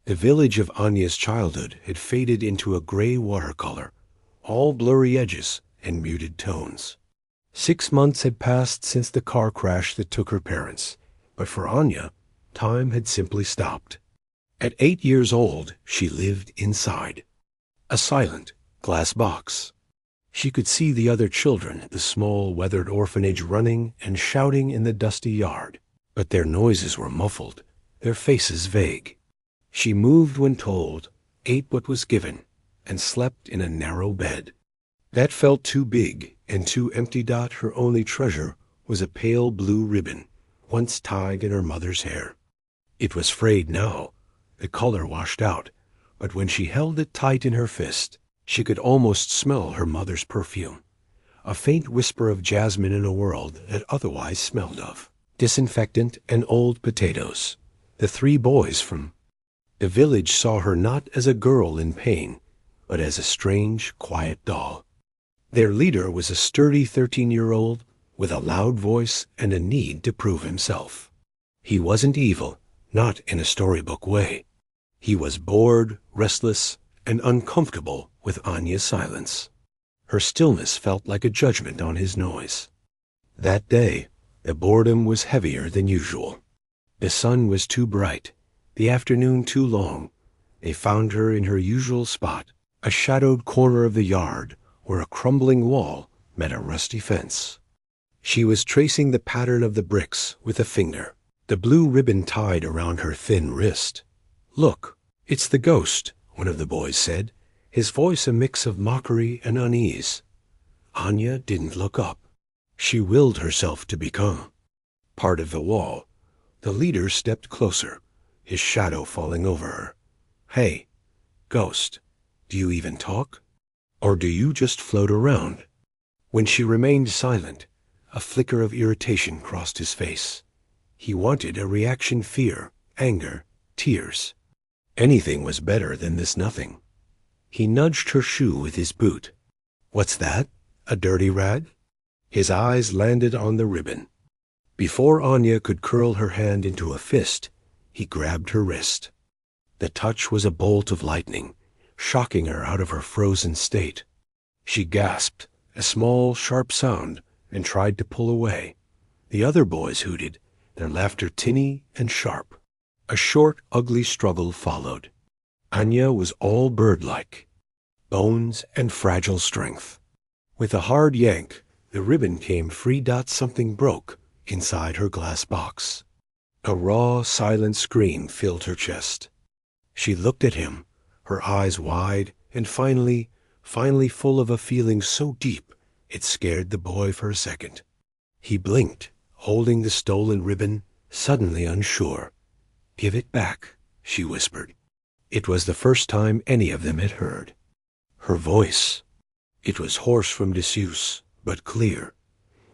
The village of Anya's childhood had faded into a gray watercolor, all blurry edges and muted tones. 6 months had passed since the car crash that took her parents, but for Anya, time had simply stopped. At 8 years old, she lived inside a silent glass box. She could see the other children at the small, weathered orphanage running and shouting in the dusty yard, but their noises were muffled, their faces vague. She moved when told, ate what was given, and slept in a narrow bed. That felt too big and too empty. Her only treasure was a pale blue ribbon, once tied in her mother's hair. It was frayed now, the color washed out, but when she held it tight in her fist, she could almost smell her mother's perfume, a faint whisper of jasmine in a world that otherwise smelled of disinfectant and old potatoes. The 3 boys from the village saw her not as a girl in pain, but as a strange, quiet doll. Their leader was a sturdy 13-year-old with a loud voice and a need to prove himself. He wasn't evil, not in a storybook way. He was bored, restless, and uncomfortable with Anya's silence. Her stillness felt like a judgment on his noise. That day, the boredom was heavier than usual. The sun was too bright, the afternoon too long. They found her in her usual spot, a shadowed corner of the yard where a crumbling wall met a rusty fence. She was tracing the pattern of the bricks with a finger, the blue ribbon tied around her thin wrist. "Look, it's the ghost," one of the boys said, his voice a mix of mockery and unease. Anya didn't look up. She willed herself to become part of the wall. The leader stepped closer, his shadow falling over her. "Hey, ghost, do you even talk? Or do you just float around?" When she remained silent, a flicker of irritation crossed his face. He wanted a reaction: fear, anger, tears. Anything was better than this nothing. He nudged her shoe with his boot. "What's that? A dirty rag?" His eyes landed on the ribbon. Before Anya could curl her hand into a fist, he grabbed her wrist. The touch was a bolt of lightning, shocking her out of her frozen state. She gasped, a small, sharp sound, and tried to pull away. The other boys hooted, their laughter tinny and sharp. A short, ugly struggle followed. Anya was all bird-like, bones and fragile strength. With a hard yank, the ribbon came free. Something broke inside her glass box. A raw, silent scream filled her chest. She looked at him, her eyes wide and finally full of a feeling so deep it scared the boy for a second. He blinked, holding the stolen ribbon, suddenly unsure. "Give it back," she whispered. It was the first time any of them had heard. Her voice. It was hoarse from disuse, but clear.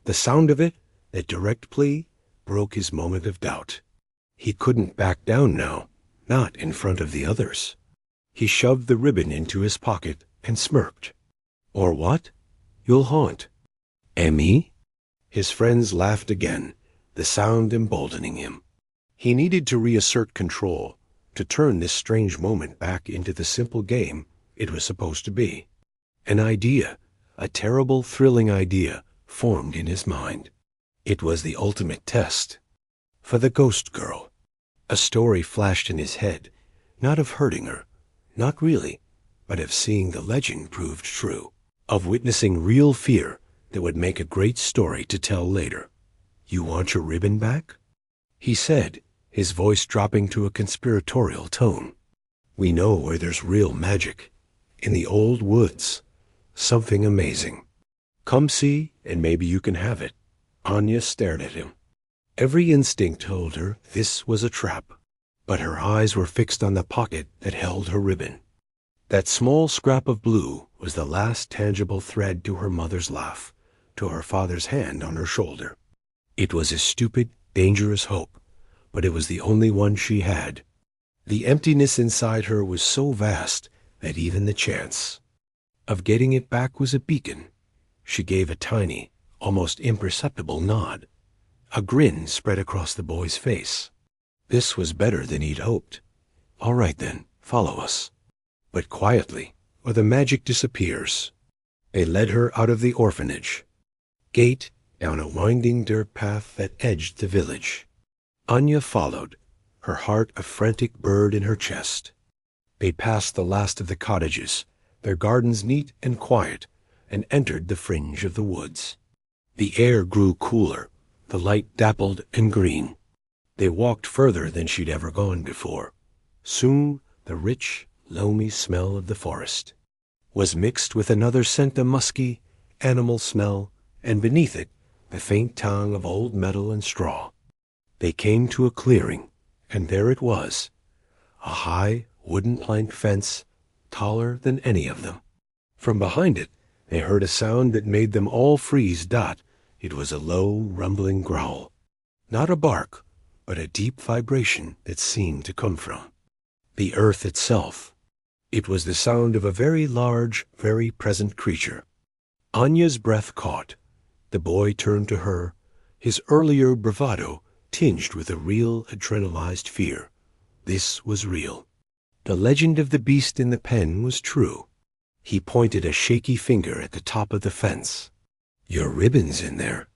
The sound of it, that direct plea, broke his moment of doubt. He couldn't back down now, not in front of the others. He shoved the ribbon into his pocket and smirked. "Or what? You'll haunt. Me?" His friends laughed again, the sound emboldening him. He needed to reassert control, to turn this strange moment back into the simple game it was supposed to be. An idea, a terrible, thrilling idea, formed in his mind. It was the ultimate test. For the ghost girl. A story flashed in his head, not of hurting her, not really, but of seeing the legend proved true, of witnessing real fear that would make a great story to tell later. "You want your ribbon back?" he said, his voice dropping to a conspiratorial tone. "We know where there's real magic. In the old woods. Something amazing. Come see, and maybe you can have it." Anya stared at him. Every instinct told her this was a trap, but her eyes were fixed on the pocket that held her ribbon. That small scrap of blue was the last tangible thread to her mother's laugh, to her father's hand on her shoulder. It was a stupid, dangerous hope, but it was the only one she had. The emptiness inside her was so vast that even the chance of getting it back was a beacon. She gave a tiny, almost imperceptible nod. A grin spread across the boy's face. This was better than he'd hoped. "All right then, follow us. But quietly, or the magic disappears." They led her out of the orphanage, gate, down a winding dirt path that edged the village. Anya followed, her heart a frantic bird in her chest. They passed the last of the cottages, their gardens neat and quiet, and entered the fringe of the woods. The air grew cooler, the light dappled and green. They walked further than she'd ever gone before. Soon the rich, loamy smell of the forest was mixed with another scent of musky, animal smell, and beneath it the faint tang of old metal and straw. They came to a clearing, and there it was, a high wooden plank fence, taller than any of them. From behind it they heard a sound that made them all freeze. It was a low, rumbling growl. Not a bark, but a deep vibration that seemed to come from the earth itself. It was the sound of a very large, very present creature. Anya's breath caught. The boy turned to her, his earlier bravado tinged with a real adrenalized fear. This was real. The legend of the beast in the pen was true. He pointed a shaky finger at the top of the fence. "Your ribbon's in there.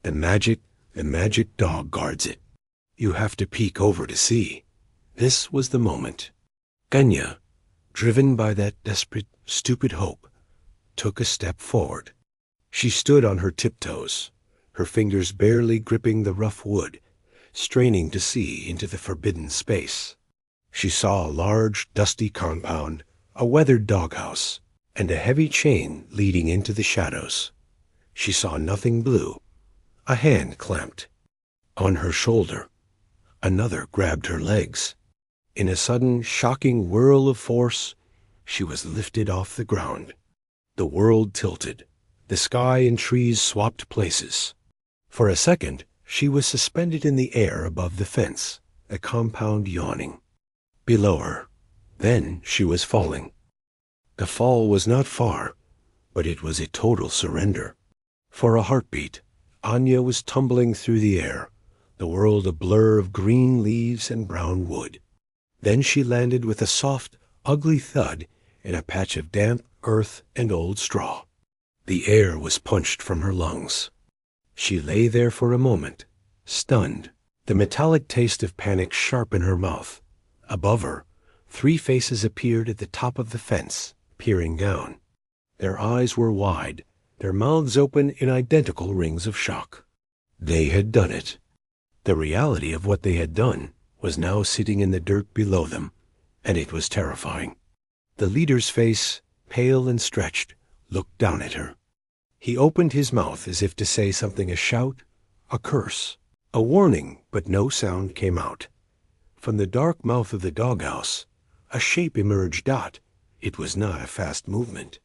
The magic dog guards it. You have to peek over to see." This was the moment. Ganya, driven by that desperate, stupid hope, took a step forward. She stood on her tiptoes, her fingers barely gripping the rough wood, straining to see into the forbidden space. She saw a large, dusty compound, a weathered doghouse, and a heavy chain leading into the shadows. She saw nothing blue. A hand clamped on her shoulder. Another grabbed her legs. In a sudden, shocking whirl of force, she was lifted off the ground. The world tilted. The sky and trees swapped places. For a second, she was suspended in the air above the fence, the compound yawning below her. Then she was falling. The fall was not far, but it was a total surrender. For a heartbeat, Anya was tumbling through the air, the world a blur of green leaves and brown wood. Then she landed with a soft, ugly thud in a patch of damp earth and old straw. The air was punched from her lungs. She lay there for a moment, stunned, the metallic taste of panic sharp in her mouth. Above her, 3 faces appeared at the top of the fence, peering down. Their eyes were wide, their mouths open in identical rings of shock. They had done it. The reality of what they had done was now sitting in the dirt below them, and it was terrifying. The leader's face, pale and stretched, looked down at her. He opened his mouth as if to say something, a shout, a curse, a warning, but no sound came out. From the dark mouth of the doghouse, a shape emerged. It was not a fast movement.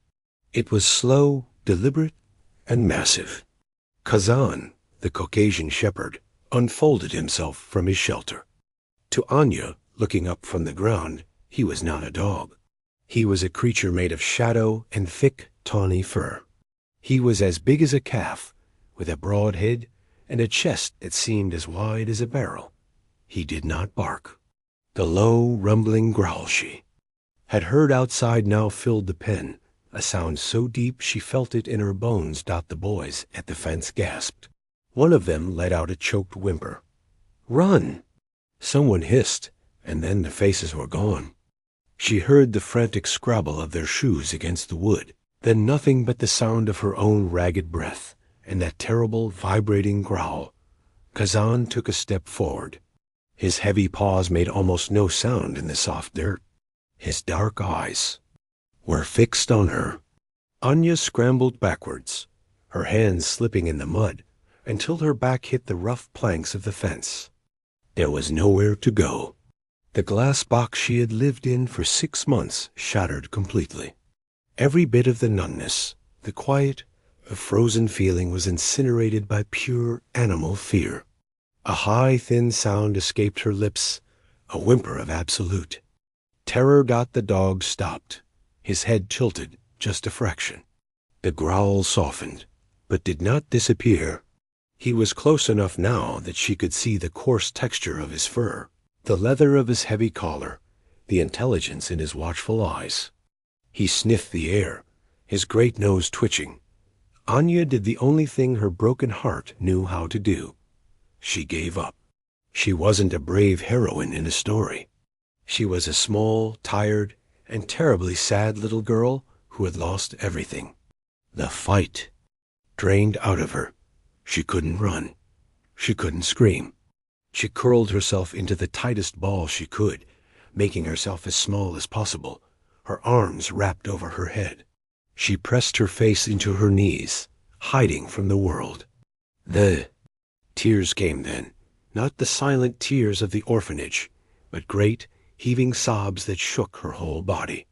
It was slow, deliberate, and massive. Kazan, the Caucasian shepherd, unfolded himself from his shelter. To Anya, looking up from the ground, he was not a dog. He was a creature made of shadow and thick, tawny fur. He was as big as a calf, with a broad head and a chest that seemed as wide as a barrel. He did not bark. The low, rumbling growl she had heard outside now filled the pen, a sound so deep she felt it in her bones. The boys at the fence gasped. One of them let out a choked whimper. "Run!" Someone hissed, and then the faces were gone. She heard the frantic scrabble of their shoes against the wood, then nothing but the sound of her own ragged breath, and that terrible, vibrating growl. Kazan took a step forward. His heavy paws made almost no sound in the soft dirt. His dark eyes were fixed on her. Anya scrambled backwards, her hands slipping in the mud, until her back hit the rough planks of the fence. There was nowhere to go. The glass box she had lived in for 6 months shattered completely. Every bit of the numbness, the quiet, a frozen feeling was incinerated by pure animal fear. A high, thin sound escaped her lips, a whimper of absolute terror. The dog stopped, his head tilted just a fraction. The growl softened, but did not disappear. He was close enough now that she could see the coarse texture of his fur, the leather of his heavy collar, the intelligence in his watchful eyes. He sniffed the air, his great nose twitching. Anya did the only thing her broken heart knew how to do. She gave up. She wasn't a brave heroine in a story. She was a small, tired, and terribly sad little girl who had lost everything. The fight drained out of her. She couldn't run. She couldn't scream. She curled herself into the tightest ball she could, making herself as small as possible, her arms wrapped over her head. She pressed her face into her knees, hiding from the world. The tears came then, not the silent tears of the orphanage, but great, heaving sobs that shook her whole body.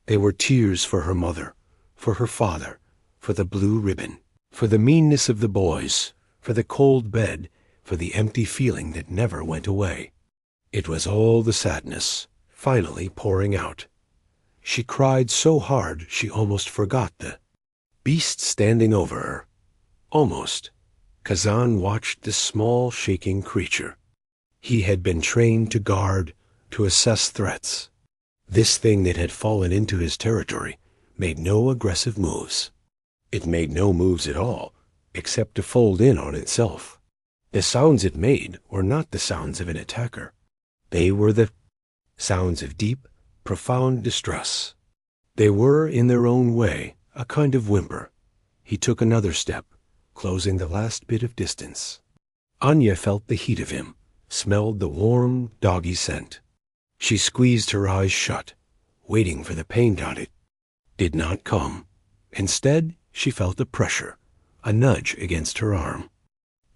They were tears for her mother, for her father, for the blue ribbon, for the meanness of the boys, for the cold bed, for the empty feeling that never went away. It was all the sadness, finally pouring out. She cried so hard she almost forgot the beast standing over her. Almost. Kazan watched this small, shaking creature. He had been trained to guard, to assess threats. This thing that had fallen into his territory made no aggressive moves. It made no moves at all, except to fold in on itself. The sounds it made were not the sounds of an attacker. They were the sounds of deep, profound distress. They were, in their own way, a kind of whimper. He took another step, closing the last bit of distance. Anya felt the heat of him, smelled the warm, doggy scent. She squeezed her eyes shut, waiting for the pain it did not come. Instead, she felt a pressure, a nudge against her arm.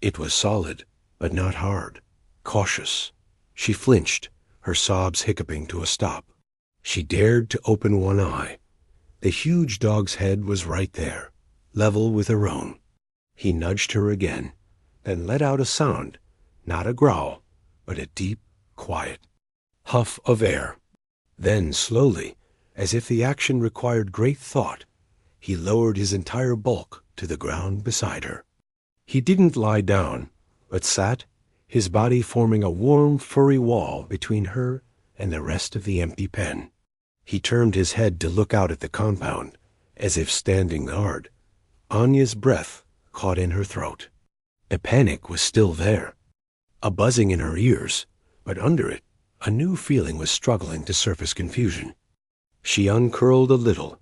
It was solid, but not hard, cautious. She flinched, her sobs hiccuping to a stop. She dared to open one eye. The huge dog's head was right there, level with her own. He nudged her again, then let out a sound, not a growl, but a deep, quiet huff of air. Then, slowly, as if the action required great thought, he lowered his entire bulk to the ground beside her. He didn't lie down, but sat, his body forming a warm, furry wall between her and the rest of the empty pen. He turned his head to look out at the compound, as if standing guard. Anya's breath caught in her throat. The panic was still there, a buzzing in her ears, but under it, a new feeling was struggling to surface confusion. She uncurled a little,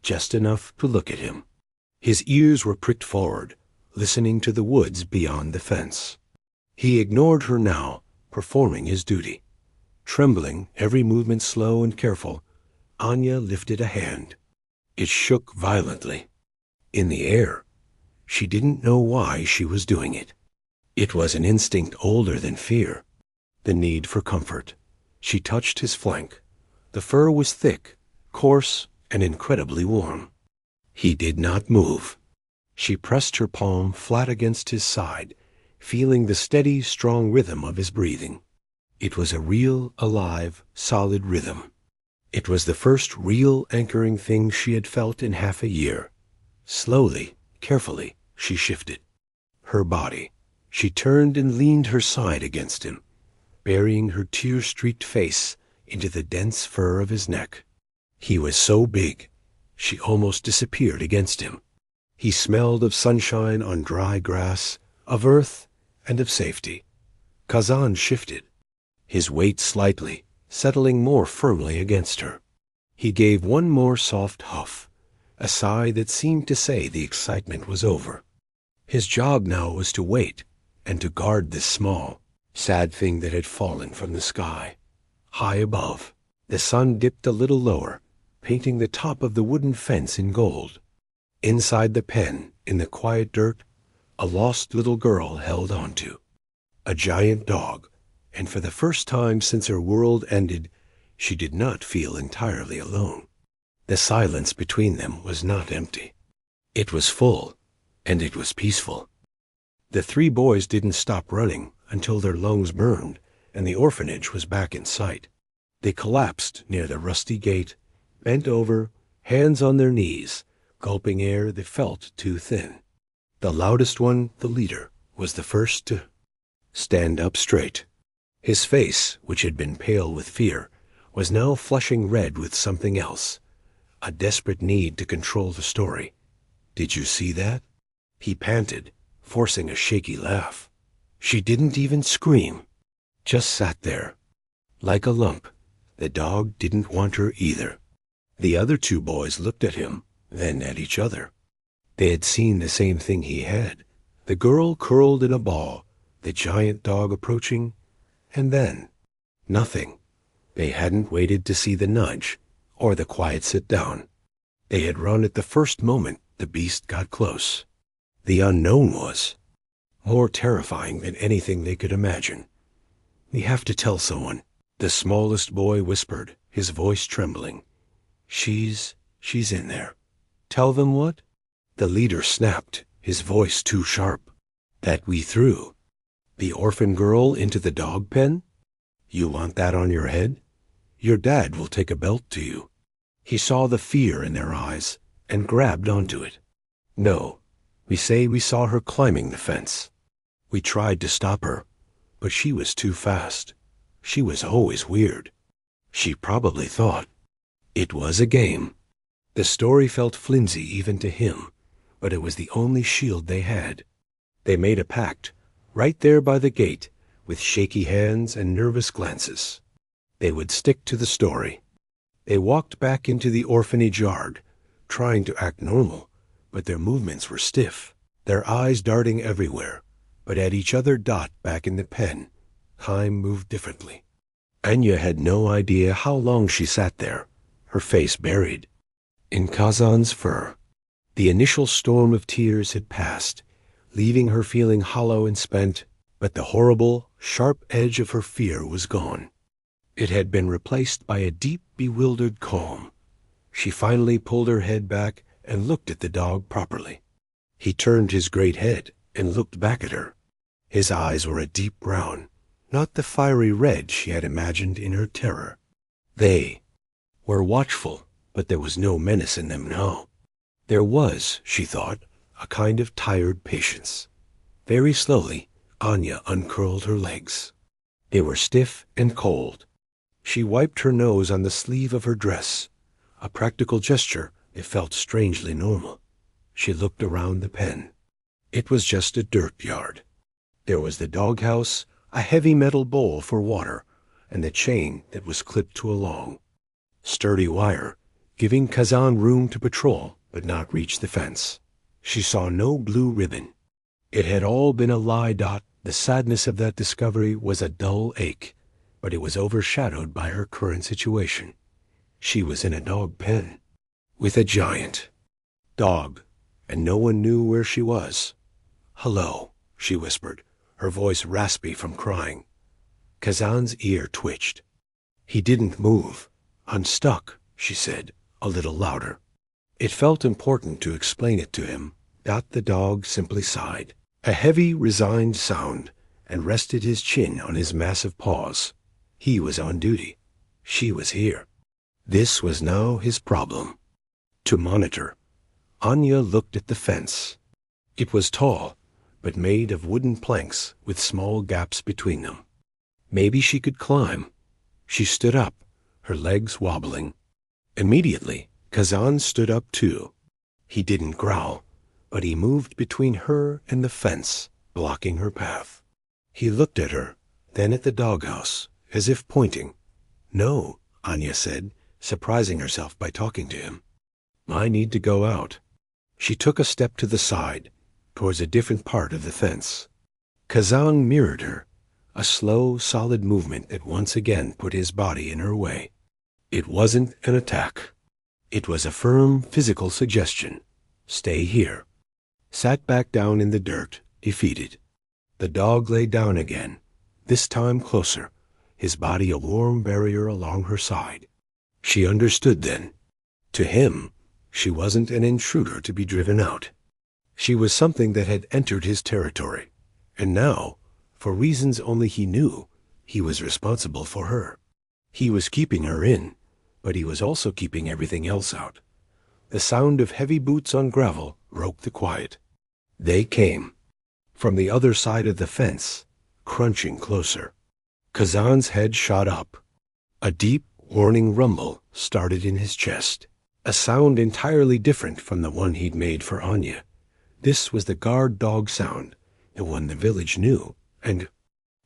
just enough to look at him. His ears were pricked forward, listening to the woods beyond the fence. He ignored her now, performing his duty. Trembling, every movement slow and careful, Anya lifted a hand. It shook violently. In the air. She didn't know why she was doing it. It was an instinct older than fear, the need for comfort. She touched his flank. The fur was thick, coarse, and incredibly warm. He did not move. She pressed her palm flat against his side, feeling the steady, strong rhythm of his breathing. It was a real, alive, solid rhythm. It was the first real anchoring thing she had felt in half a year. Slowly, carefully, she shifted. Her body. She turned and leaned her side against him, burying her tear-streaked face into the dense fur of his neck. He was so big, she almost disappeared against him. He smelled of sunshine on dry grass, of earth, and of safety. Kazan shifted, his weight slightly, settling more firmly against her. He gave one more soft huff, a sigh that seemed to say the excitement was over. His job now was to wait and to guard this small, sad thing that had fallen from the sky. High above, the sun dipped a little lower, painting the top of the wooden fence in gold. Inside the pen, in the quiet dirt, a lost little girl held onto. A giant dog, and for the first time since her world ended, she did not feel entirely alone. The silence between them was not empty. It was full, and it was peaceful. The three boys didn't stop running until their lungs burned and the orphanage was back in sight. They collapsed near the rusty gate, bent over, hands on their knees, gulping air that felt too thin. The loudest one, the leader, was the first to stand up straight. His face, which had been pale with fear, was now flushing red with something else, a desperate need to control the story. "Did you see that?" he panted, forcing a shaky laugh. She didn't even scream, just sat there, like a lump. The dog didn't want her either. The other two boys looked at him, then at each other. They had seen the same thing he had. The girl curled in a ball, the giant dog approaching, and then nothing. They hadn't waited to see the nudge or the quiet sit down. They had run at the first moment the beast got close. The unknown was more terrifying than anything they could imagine. "We have to tell someone," the smallest boy whispered, his voice trembling. She's in there." "Tell them what?" The leader snapped, his voice too sharp. "That we threw the orphan girl into the dog pen? You want that on your head? Your dad will take a belt to you." He saw the fear in their eyes and grabbed onto it. "No, we say we saw her climbing the fence. We tried to stop her, but she was too fast. She was always weird. She probably thought it was a game." The story felt flimsy even to him, but it was the only shield they had. They made a pact, right there by the gate, with shaky hands and nervous glances. They would stick to the story. They walked back into the orphanage yard, trying to act normal, but their movements were stiff, their eyes darting everywhere, but at each other back in the pen. Time moved differently. Anya had no idea how long she sat there, her face buried in Kazan's fur. The initial storm of tears had passed, leaving her feeling hollow and spent, but the horrible, sharp edge of her fear was gone. It had been replaced by a deep, bewildered calm. She finally pulled her head back and looked at the dog properly. He turned his great head and looked back at her. His eyes were a deep brown, not the fiery red she had imagined in her terror. They were watchful, but there was no menace in them now. There was, she thought, a kind of tired patience. Very slowly, Anya uncurled her legs. They were stiff and cold. She wiped her nose on the sleeve of her dress, a practical gesture that felt strangely normal. She looked around the pen. It was just a dirt yard. There was the doghouse, a heavy metal bowl for water, and the chain that was clipped to a long, sturdy wire, giving Kazan room to patrol but not reach the fence. She saw no blue ribbon. It had all been a lie. The sadness of that discovery was a dull ache, but it was overshadowed by her current situation. She was in a dog pen with a giant dog, and no one knew where she was. "Hello," she whispered, her voice raspy from crying. Kazan's ear twitched. He didn't move. "Unstuck," she said, a little louder. It felt important to explain it to him. The dog simply sighed, a heavy, resigned sound, and rested his chin on his massive paws. He was on duty. She was here. This was now his problem. To monitor. Anya looked at the fence. It was tall, but made of wooden planks with small gaps between them. Maybe she could climb. She stood up, her legs wobbling. Immediately, Kazan stood up too. He didn't growl, but he moved between her and the fence, blocking her path. He looked at her, then at the doghouse, as if pointing. "No," Anya said, surprising herself by talking to him. "I need to go out." She took a step to the side, towards a different part of the fence. Kazan mirrored her, a slow, solid movement that once again put his body in her way. It wasn't an attack. It was a firm physical suggestion. Stay here. Sat back down in the dirt, defeated. The dog lay down again, this time closer, his body a warm barrier along her side. She understood then. To him, she wasn't an intruder to be driven out. She was something that had entered his territory, and now, for reasons only he knew, he was responsible for her. He was keeping her in, but he was also keeping everything else out. The sound of heavy boots on gravel broke the quiet. They came from the other side of the fence, crunching closer. Kazan's head shot up. A deep, warning rumble started in his chest, a sound entirely different from the one he'd made for Anya. This was the guard dog sound, the one the village knew, and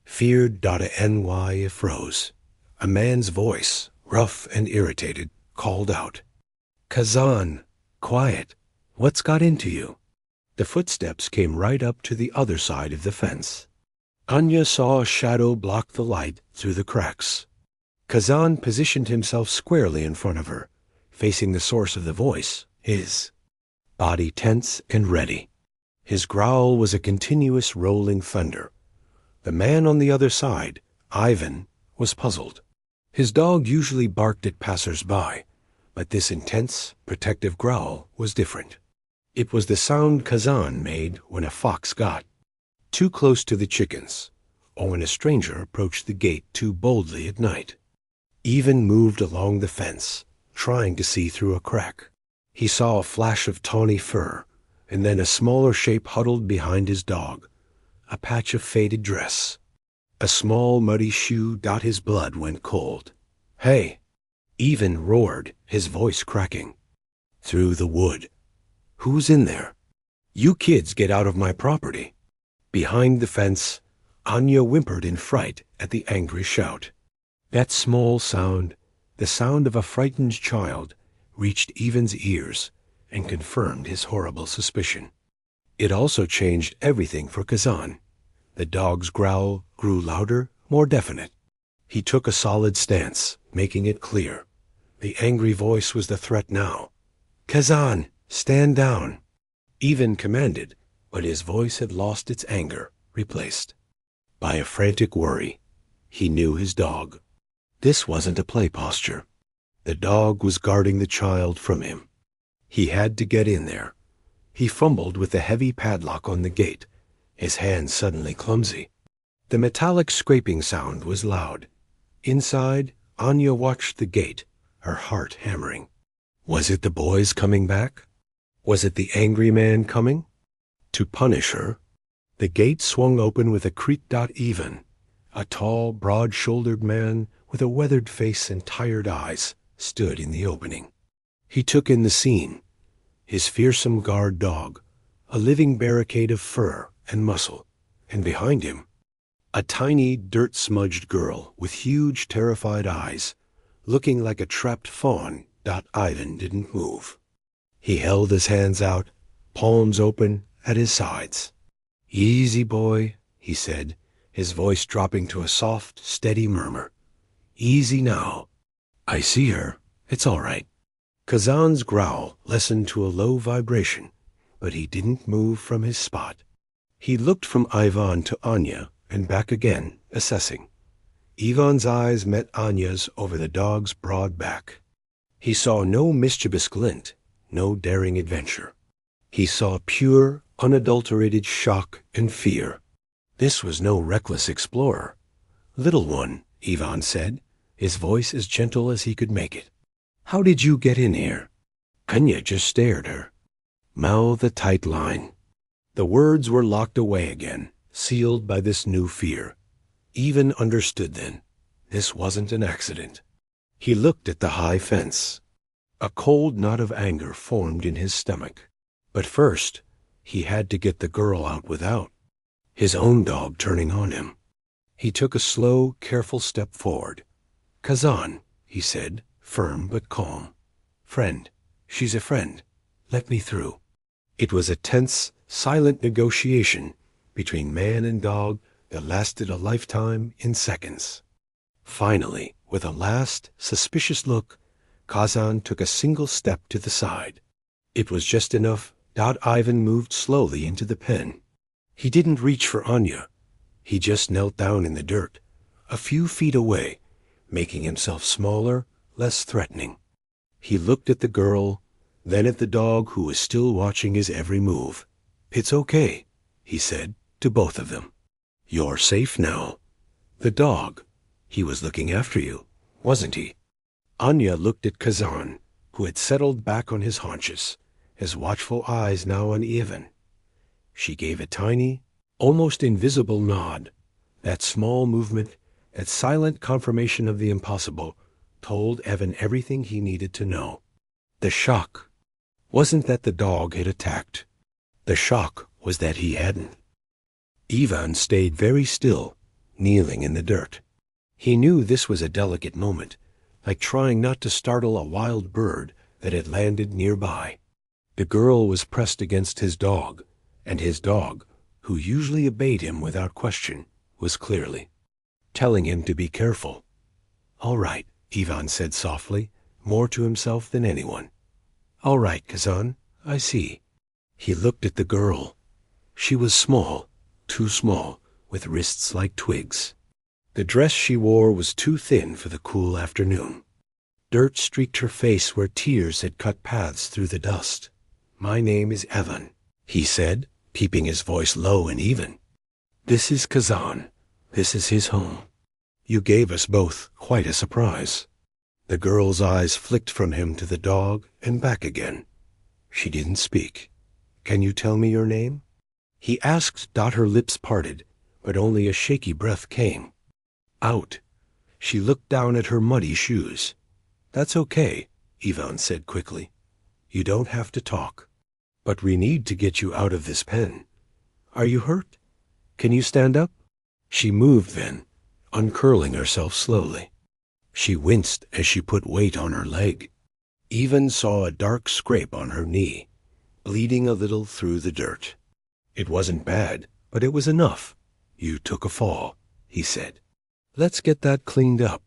feared.ny froze. A man's voice, rough and irritated, called out, "Kazan, quiet. What's got into you?" The footsteps came right up to the other side of the fence. Anya saw a shadow block the light through the cracks. Kazan positioned himself squarely in front of her, facing the source of the voice, his body tense and ready. His growl was a continuous rolling thunder. The man on the other side, Ivan, was puzzled. His dog usually barked at passers-by, but this intense, protective growl was different. It was the sound Kazan made when a fox got too close to the chickens, or when a stranger approached the gate too boldly at night. Ivan moved along the fence, trying to see through a crack. He saw a flash of tawny fur, and then a smaller shape huddled behind his dog, a patch of faded dress. A small muddy shoe. His blood went cold. "Hey!" Ivan roared, his voice cracking. Through the wood. "Who's in there?" "You kids get out of my property." Behind the fence, Anya whimpered in fright at the angry shout. That small sound, the sound of a frightened child, reached Ivan's ears and confirmed his horrible suspicion. It also changed everything for Kazan. The dog's growl grew louder, more definite. He took a solid stance, making it clear. The angry voice was the threat now. "Kazan, stand down." Ivan commanded, but his voice had lost its anger, replaced by a frantic worry. He knew his dog. This wasn't a play posture. The dog was guarding the child from him. He had to get in there. He fumbled with the heavy padlock on the gate, his hands suddenly clumsy. The metallic scraping sound was loud. Inside, Anya watched the gate, her heart hammering. Was it the boys coming back? Was it the angry man coming to punish her? The gate swung open with a creak. Even a tall, broad-shouldered man with a weathered face and tired eyes stood in the opening. He took in the scene. His fearsome guard dog, a living barricade of fur and muscle, and behind him, a tiny, dirt-smudged girl with huge, terrified eyes, looking like a trapped fawn. Ivan didn't move. He held his hands out, palms open, at his sides. "Easy, boy," he said, his voice dropping to a soft, steady murmur. "Easy now. I see her. It's all right." Kazan's growl lessened to a low vibration, but he didn't move from his spot. He looked from Ivan to Anya and back again, assessing. Ivan's eyes met Anya's over the dog's broad back. He saw no mischievous glint, no daring adventure. He saw pure, unadulterated shock and fear. This was no reckless explorer. "Little one," Ivan said, his voice as gentle as he could make it. "How did you get in here?" Anya just stared her. Mouth a tight line. The words were locked away again, sealed by this new fear. Ivan understood then. This wasn't an accident. He looked at the high fence. A cold knot of anger formed in his stomach. But first, he had to get the girl out without his own dog turning on him. He took a slow, careful step forward. "Kazan," he said, firm but calm. "Friend. She's a friend. Let me through." It was a tense, silent negotiation between man and dog that lasted a lifetime in seconds. Finally, with a last, suspicious look, Kazan took a single step to the side. It was just enough. Ivan moved slowly into the pen. He didn't reach for Anya. He just knelt down in the dirt, a few feet away, making himself smaller, less threatening. He looked at the girl, then at the dog who was still watching his every move. "It's okay," he said to both of them. "You're safe now." The dog, he was looking after you, wasn't he? Anya looked at Kazan, who had settled back on his haunches, his watchful eyes now on Ivan. She gave a tiny, almost invisible nod. That small movement, that silent confirmation of the impossible, told Evan everything he needed to know. The shock wasn't that the dog had attacked. The shock was that he hadn't. Ivan stayed very still, kneeling in the dirt. He knew this was a delicate moment, like trying not to startle a wild bird that had landed nearby. The girl was pressed against his dog, and his dog, who usually obeyed him without question, was clearly telling him to be careful. "All right," Ivan said softly, more to himself than anyone. "All right, Kazan, I see." He looked at the girl. She was small, too small, with wrists like twigs. The dress she wore was too thin for the cool afternoon. Dirt streaked her face where tears had cut paths through the dust. "My name is Evan," he said, keeping his voice low and even. "This is Kazan. This is his home. You gave us both quite a surprise." The girl's eyes flicked from him to the dog and back again. She didn't speak. "Can you tell me your name?" He asked. Her lips parted, but only a shaky breath came out. She looked down at her muddy shoes. "That's okay," Ivan said quickly. "You don't have to talk. But we need to get you out of this pen. Are you hurt? Can you stand up?" She moved then, uncurling herself slowly. She winced as she put weight on her leg. Ivan saw a dark scrape on her knee, bleeding a little through the dirt. "It wasn't bad, but it was enough. You took a fall," he said. "Let's get that cleaned up.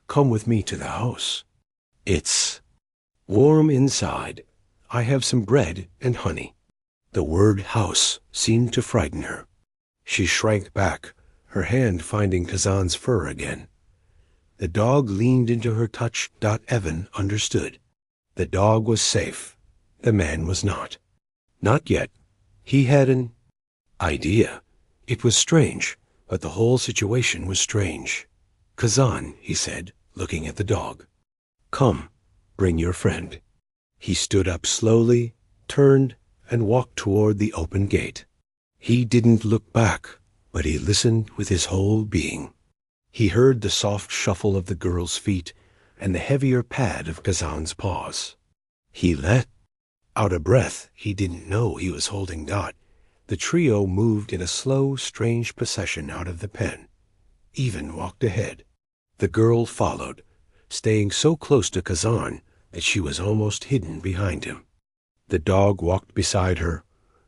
Come with me to the house. It's warm inside. I have some bread and honey." The word house seemed to frighten her. She shrank back, her hand finding Kazan's fur again. The dog leaned into her touch. Evan understood. The dog was safe. The man was not. Not yet. He had an idea. It was strange, but the whole situation was strange. "Kazan," he said, looking at the dog. "Come, bring your friend." He stood up slowly, turned, and walked toward the open gate. He didn't look back, but he listened with his whole being. He heard the soft shuffle of the girl's feet and the heavier pad of Kazan's paws. He let out a breath. He didn't know he was holding Dot. The trio moved in a slow, strange procession out of the pen. Ivan walked ahead. The girl followed, staying so close to Kazan that she was almost hidden behind him. The dog walked beside her,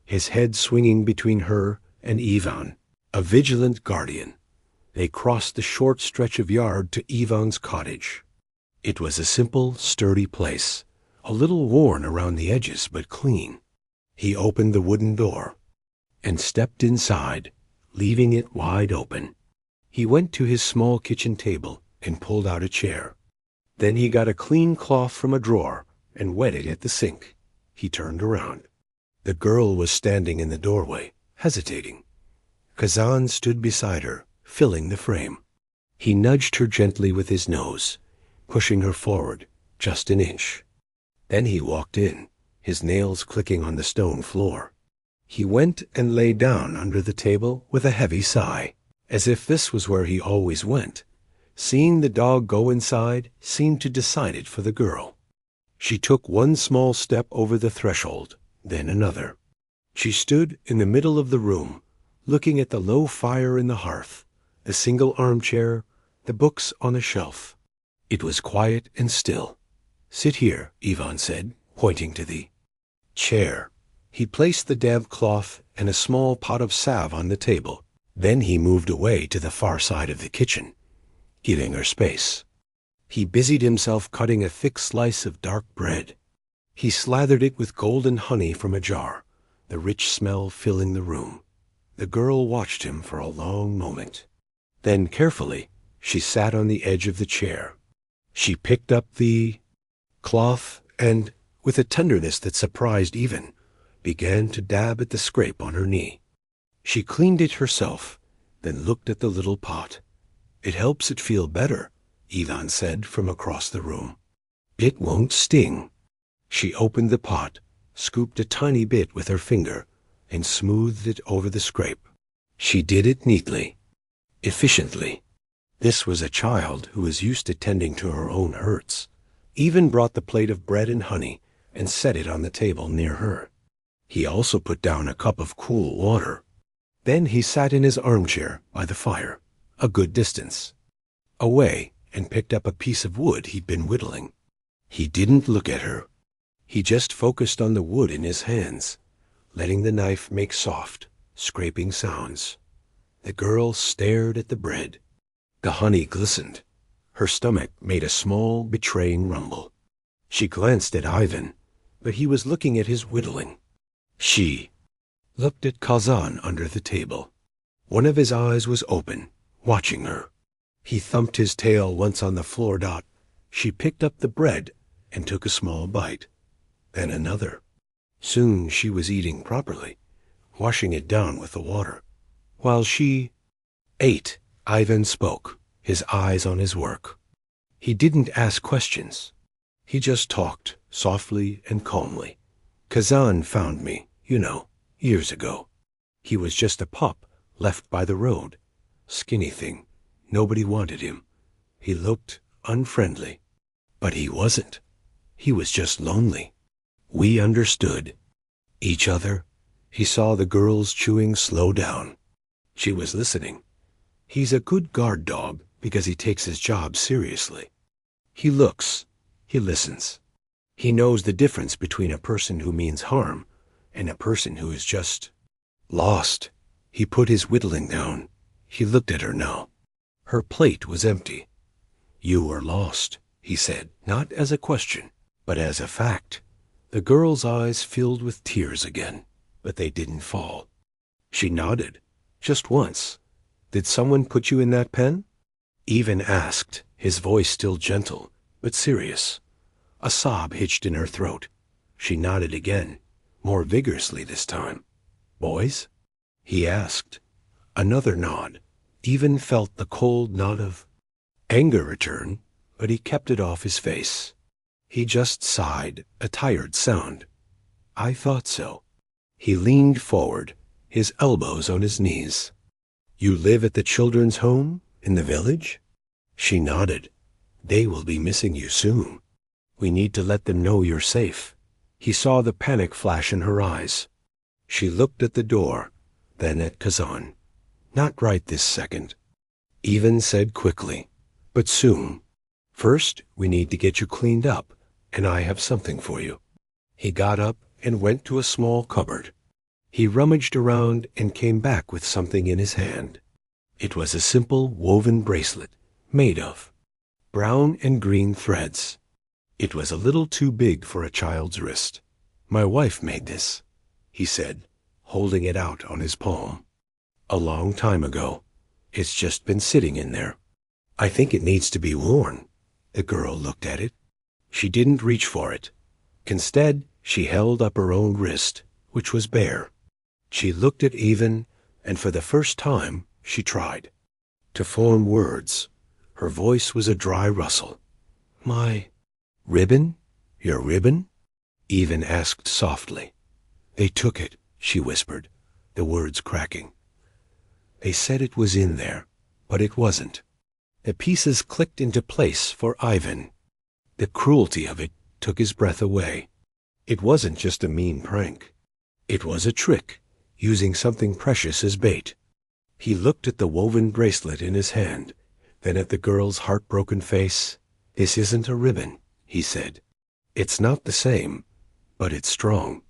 his head swinging between her and Ivan, a vigilant guardian. They crossed the short stretch of yard to Ivan's cottage. It was a simple, sturdy place, a little worn around the edges, but clean. He opened the wooden door and stepped inside, leaving it wide open. He went to his small kitchen table and pulled out a chair. Then he got a clean cloth from a drawer and wet it at the sink. He turned around. The girl was standing in the doorway, hesitating. Kazan stood beside her, filling the frame. He nudged her gently with his nose, pushing her forward just an inch. Then he walked in, his nails clicking on the stone floor. He went and lay down under the table with a heavy sigh, as if this was where he always went. Seeing the dog go inside seemed to decide it for the girl. She took one small step over the threshold, then another. She stood in the middle of the room, looking at the low fire in the hearth, the single armchair, the books on a shelf. It was quiet and still. "Sit here," Ivan said, pointing to the chair. He placed the damp cloth and a small pot of salve on the table. Then he moved away to the far side of the kitchen, giving her space. He busied himself cutting a thick slice of dark bread. He slathered it with golden honey from a jar, the rich smell filling the room. The girl watched him for a long moment. Then carefully, she sat on the edge of the chair. She picked up the cloth and, with a tenderness that surprised Ivan, began to dab at the scrape on her knee. She cleaned it herself, then looked at the little pot. "It helps it feel better," Ivan said from across the room. "It won't sting." She opened the pot, scooped a tiny bit with her finger, and smoothed it over the scrape. She did it neatly, efficiently. This was a child who was used to tending to her own hurts. Even brought the plate of bread and honey and set it on the table near her. He also put down a cup of cool water. Then he sat in his armchair by the fire, a good distance away, and picked up a piece of wood he'd been whittling. He didn't look at her. He just focused on the wood in his hands, letting the knife make soft, scraping sounds. The girl stared at the bread. The honey glistened. Her stomach made a small, betraying rumble. She glanced at Ivan, but he was looking at his whittling. She looked at Kazan under the table. One of his eyes was open, watching her. He thumped his tail once on the floor. She picked up the bread and took a small bite, then another. Soon she was eating properly, washing it down with the water. While she ate, Ivan spoke, his eyes on his work. He didn't ask questions. He just talked, softly and calmly. Kazan found me, years ago. He was just a pup left by the road. Skinny thing. Nobody wanted him. He looked unfriendly. But he wasn't. He was just lonely. We understood each other. He saw the girls chewing slow down. She was listening. He's a good guard dog because he takes his job seriously. He looks. He listens. He knows the difference between a person who means harm and a person who is just lost. He put his whittling down. He looked at her now. Her plate was empty. You were lost, he said, not as a question, but as a fact. The girl's eyes filled with tears again, but they didn't fall. She nodded, just once. Did someone put you in that pen? Ivan asked, his voice still gentle, but serious. A sob hitched in her throat. She nodded again, more vigorously this time. Boys? He asked. Another nod. Ivan felt the cold nod of anger return, but he kept it off his face. He just sighed, a tired sound. I thought so. He leaned forward, his elbows on his knees. You live at the children's home in the village? She nodded. They will be missing you soon. We need to let them know you're safe. He saw the panic flash in her eyes. She looked at the door, then at Kazan. Not right this second. Ivan said quickly, but soon. First, we need to get you cleaned up, and I have something for you. He got up and went to a small cupboard. He rummaged around and came back with something in his hand. It was a simple woven bracelet made of brown and green threads. It was a little too big for a child's wrist. My wife made this, he said, holding it out on his palm. A long time ago. It's just been sitting in there. I think it needs to be worn. The girl looked at it. She didn't reach for it. Instead, she held up her own wrist, which was bare. She looked at Ivan, and for the first time, she tried to form words. Her voice was a dry rustle. My ribbon? Your ribbon? Ivan asked softly. They took it, she whispered, the words cracking. They said it was in there, but it wasn't. The pieces clicked into place for Ivan. The cruelty of it took his breath away. It wasn't just a mean prank. It was a trick, using something precious as bait. He looked at the woven bracelet in his hand, then at the girl's heartbroken face. This isn't a ribbon, he said. It's not the same, but it's strong,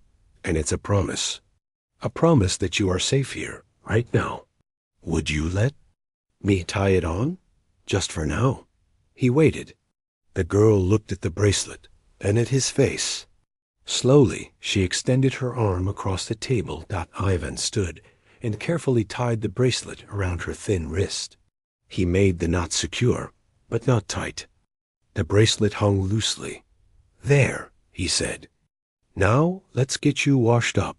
and it's a promise. A promise that you are safe here, right now. Would you let me tie it on? Just for now. He waited. The girl looked at the bracelet, then at his face. Slowly, she extended her arm across the table. Ivan stood and carefully tied the bracelet around her thin wrist. He made the knot secure, but not tight. The bracelet hung loosely. There, he said. Now let's get you washed up.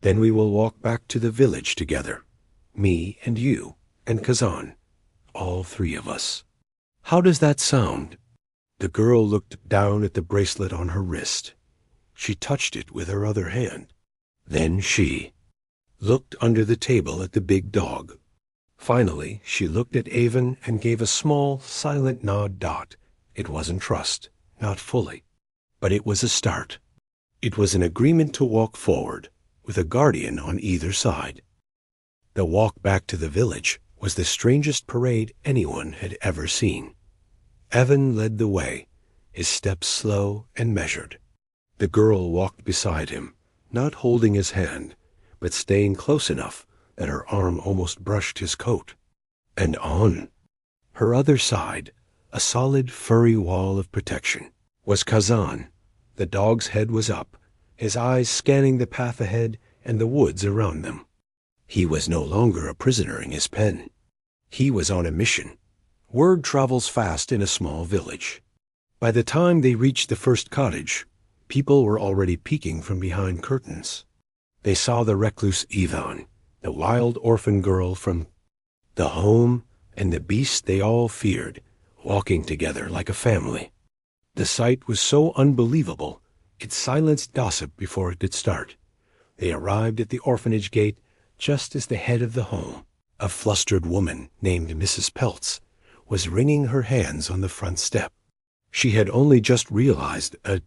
Then we will walk back to the village together. Me and you and Kazan. All three of us. How does that sound? The girl looked down at the bracelet on her wrist. She touched it with her other hand. Then she looked under the table at the big dog. Finally, she looked at Avon and gave a small, silent nod. It wasn't trust, not fully, but it was a start. It was an agreement to walk forward, with a guardian on either side. The walk back to the village was the strangest parade anyone had ever seen. Evan led the way, his steps slow and measured. The girl walked beside him, not holding his hand, but staying close enough that her arm almost brushed his coat. And on her other side, a solid furry wall of protection, was Kazan. The dog's head was up, his eyes scanning the path ahead and the woods around them. He was no longer a prisoner in his pen. He was on a mission. Word travels fast in a small village. By the time they reached the first cottage, people were already peeking from behind curtains. They saw the recluse Ivan, the wild orphan girl from the home, and the beast they all feared, walking together like a family. The sight was so unbelievable, it silenced gossip before it could start. They arrived at the orphanage gate just as the head of the home, a flustered woman named Mrs. Peltz, was wringing her hands on the front step. She had only just realized a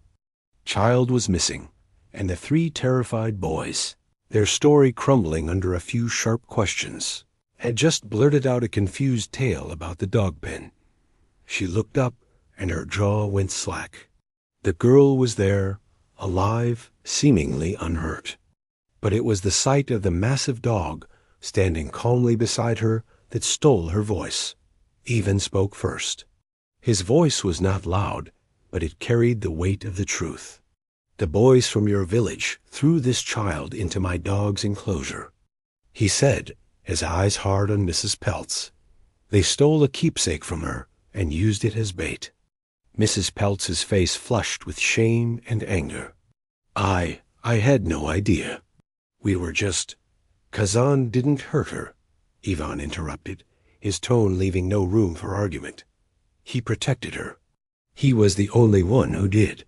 child was missing, and the three terrified boys, their story crumbling under a few sharp questions, had just blurted out a confused tale about the dog pen. She looked up, and her jaw went slack. The girl was there, alive, seemingly unhurt. But it was the sight of the massive dog standing calmly beside her that stole her voice. Ivan spoke first. His voice was not loud, but it carried the weight of the truth. The boys from your village threw this child into my dog's enclosure, he said, his eyes hard on Mrs. Peltz. They stole a keepsake from her and used it as bait. Mrs. Peltz's face flushed with shame and anger. I had no idea. We were just— Kazan didn't hurt her, Ivan interrupted, his tone leaving no room for argument. He protected her. He was the only one who did.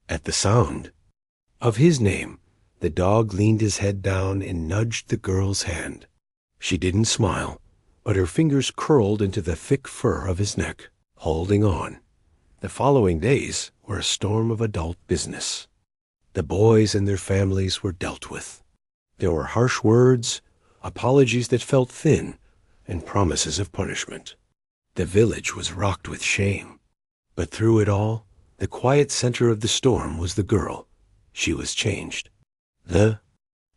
At the sound of his name, the dog leaned his head down and nudged the girl's hand. She didn't smile, but her fingers curled into the thick fur of his neck, holding on. The following days were a storm of adult business. The boys and their families were dealt with. There were harsh words, apologies that felt thin, and promises of punishment. The village was rocked with shame. But through it all, the quiet center of the storm was the girl. She was changed. The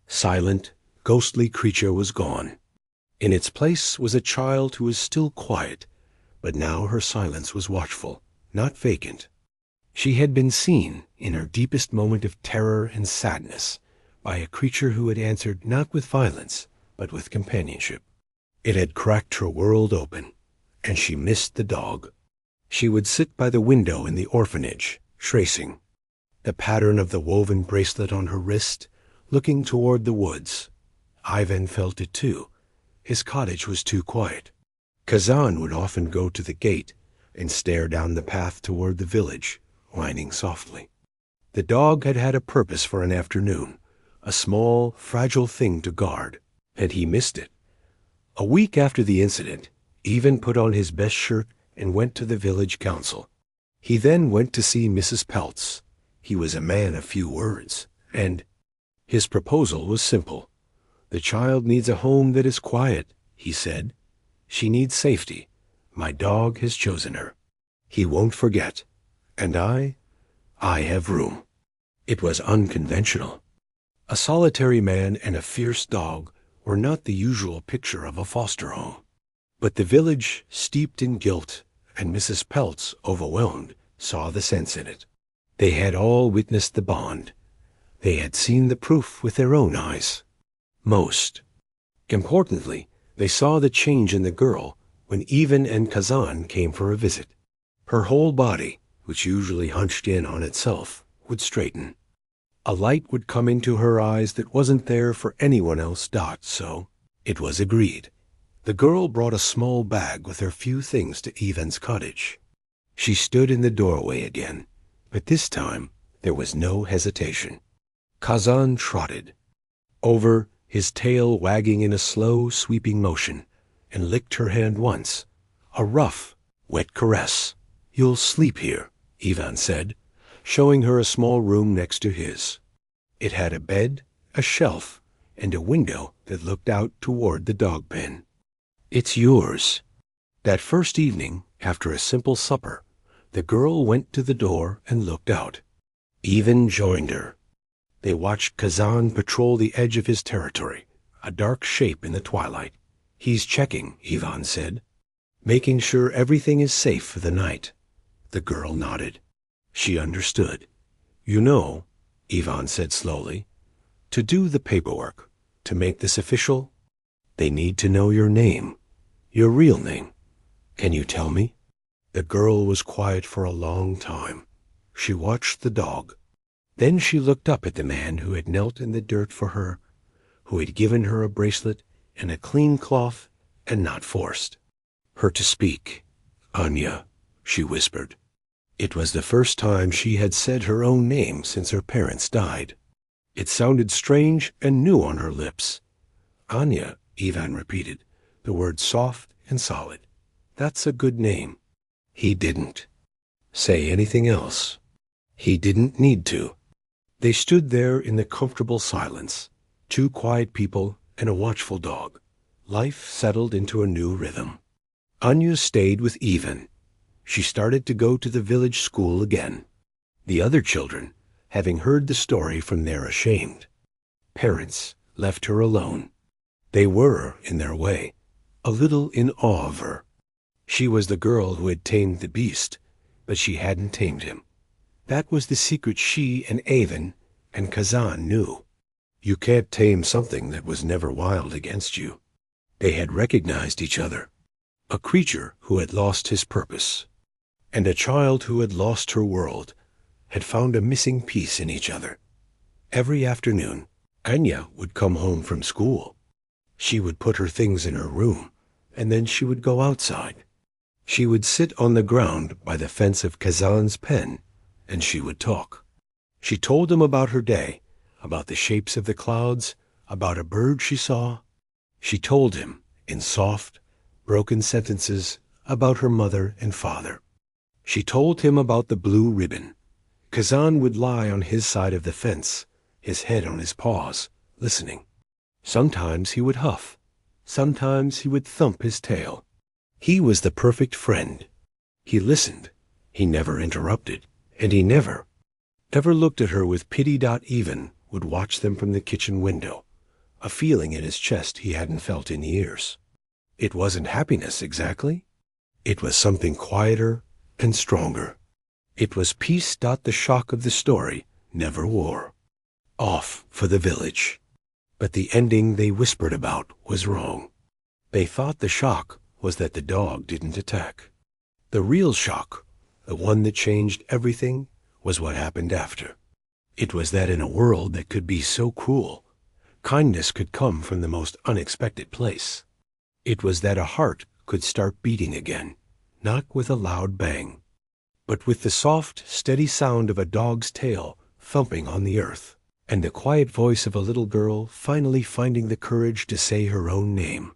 silent, ghostly creature was gone. In its place was a child who was still quiet, but now her silence was watchful, not vacant. She had been seen, in her deepest moment of terror and sadness, by a creature who had answered not with violence, but with companionship. It had cracked her world open, and she missed the dog. She would sit by the window in the orphanage, tracing the pattern of the woven bracelet on her wrist, looking toward the woods. Ivan felt it too. His cottage was too quiet. Kazan would often go to the gate and stare down the path toward the village, whining softly. The dog had had a purpose for an afternoon, a small, fragile thing to guard, and he missed it. A week after the incident, Ivan put on his best shirt and went to the village council. He then went to see Mrs. Peltz. He was a man of few words, and his proposal was simple. The child needs a home that is quiet, he said. She needs safety. My dog has chosen her. He won't forget. And I have room. It was unconventional. A solitary man and a fierce dog were not the usual picture of a foster home. But the village, steeped in guilt, and Mrs. Peltz, overwhelmed, saw the sense in it. They had all witnessed the bond. They had seen the proof with their own eyes. Most importantly, they saw the change in the girl when Ivan and Kazan came for a visit. Her whole body, which usually hunched in on itself, would straighten. A light would come into her eyes that wasn't there for anyone else. So it was agreed. The girl brought a small bag with her few things to Ivan's cottage. She stood in the doorway again, but this time there was no hesitation. Kazan trotted over, his tail wagging in a slow, sweeping motion, and licked her hand once. A rough, wet caress. "You'll sleep here," Ivan said, showing her a small room next to his. It had a bed, a shelf, and a window that looked out toward the dog pen. "It's yours." That first evening, after a simple supper, the girl went to the door and looked out. Ivan joined her. They watched Kazan patrol the edge of his territory, a dark shape in the twilight. "He's checking," Ivan said, "making sure everything is safe for the night." The girl nodded. She understood. "You know," Ivan said slowly, "to do the paperwork, to make this official, they need to know your name, your real name. Can you tell me?" The girl was quiet for a long time. She watched the dog. Then she looked up at the man who had knelt in the dirt for her, who had given her a bracelet and a clean cloth and not forced her to speak. "Anya," she whispered. It was the first time she had said her own name since her parents died. It sounded strange and new on her lips. "Anya," Ivan repeated, the word soft and solid. "That's a good name." He didn't say anything else. He didn't need to. They stood there in the comfortable silence, two quiet people and a watchful dog. Life settled into a new rhythm. Anya stayed with Ivan. She started to go to the village school again. The other children, having heard the story from their ashamed parents, left her alone. They were, in their way, a little in awe of her. She was the girl who had tamed the beast, but she hadn't tamed him. That was the secret she and Ivan and Kazan knew. You can't tame something that was never wild against you. They had recognized each other. A creature who had lost his purpose, and a child who had lost her world, had found a missing piece in each other. Every afternoon, Anya would come home from school. She would put her things in her room, and then she would go outside. She would sit on the ground by the fence of Kazan's pen, and she would talk. She told him about her day, about the shapes of the clouds, about a bird she saw. She told him, in soft, broken sentences, about her mother and father. She told him about the blue ribbon. Kazan would lie on his side of the fence, his head on his paws, listening. Sometimes he would huff. Sometimes he would thump his tail. He was the perfect friend. He listened. He never interrupted. And he never looked at her with pity. Ivan would watch them from the kitchen window, a feeling in his chest he hadn't felt in years. It wasn't happiness exactly. It was something quieter and stronger. It was peace. The shock of the story never wore. Off for the village. But the ending they whispered about was wrong. They thought the shock was that the dog didn't attack. The real shock, the one that changed everything, was what happened after. It was that in a world that could be so cruel, kindness could come from the most unexpected place. It was that a heart could start beating again, not with a loud bang, but with the soft, steady sound of a dog's tail thumping on the earth, and the quiet voice of a little girl finally finding the courage to say her own name.